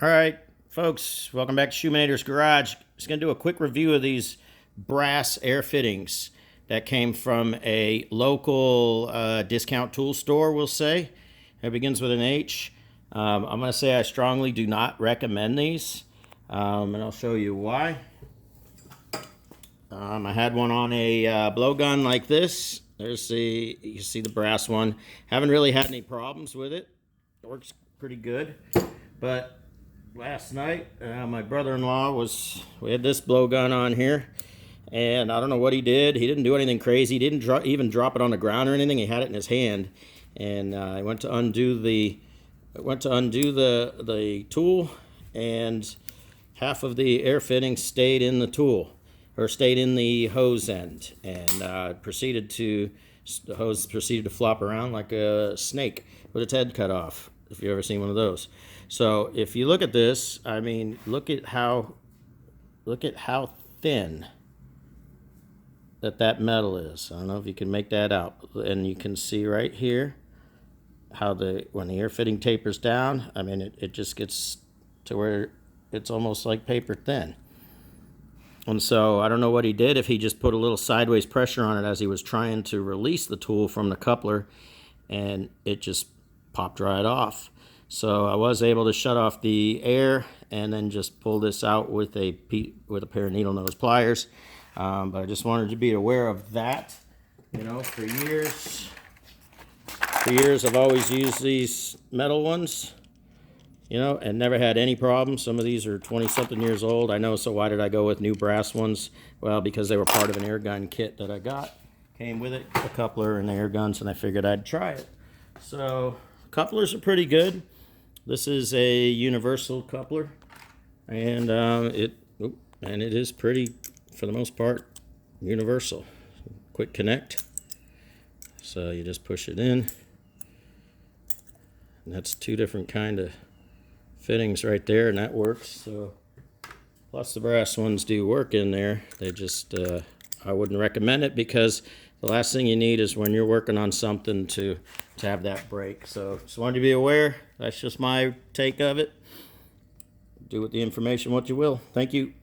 All right, folks, welcome back to Shoemanator's Garage. Just going to do a quick review of these brass air fittings that came from a local discount tool store, we'll say. It begins with an H. I'm going to say I strongly do not recommend these, and I'll show you why. I had one on a blowgun like this. There's you see the brass one. Haven't really had any problems with it. It works pretty good, but last night, my brother-in-law we had this blowgun on here, and I don't know what he did. He didn't do anything crazy. He didn't even drop it on the ground or anything. He had it in his hand, and I went to undo the tool, and half of the air fitting stayed in the tool, or stayed in the hose end, and the hose proceeded to flop around like a snake with its head cut off, if you've ever seen one of those. So if you look at this, I mean, look at how thin that metal is. I don't know if you can make that out, and you can see right here how when the air fitting tapers down, I mean, it just gets to where it's almost like paper thin. And so I don't know what he did, if he just put a little sideways pressure on it as he was trying to release the tool from the coupler, and it just popped right off. So I was able to shut off the air and then just pull this out with a pair of needle nose pliers. But I just wanted you to be aware of that. You know, for years I've always used these metal ones, you know, and never had any problems. Some of these are 20-something years old. I know, so why did I go with new brass ones? Well, because they were part of an air gun kit that I got. Came with it, a coupler and the air guns, and I figured I'd try it. So couplers are pretty good. This is a universal coupler, and it is pretty, for the most part, universal. Quick connect. So you just push it in, and that's two different kind of fittings right there, and that works. So plus the brass ones do work in there. They just I wouldn't recommend it, because the last thing you need is when you're working on something to have that break. So just wanted you to be aware. That's just my take of it. Do with the information what you will. Thank you.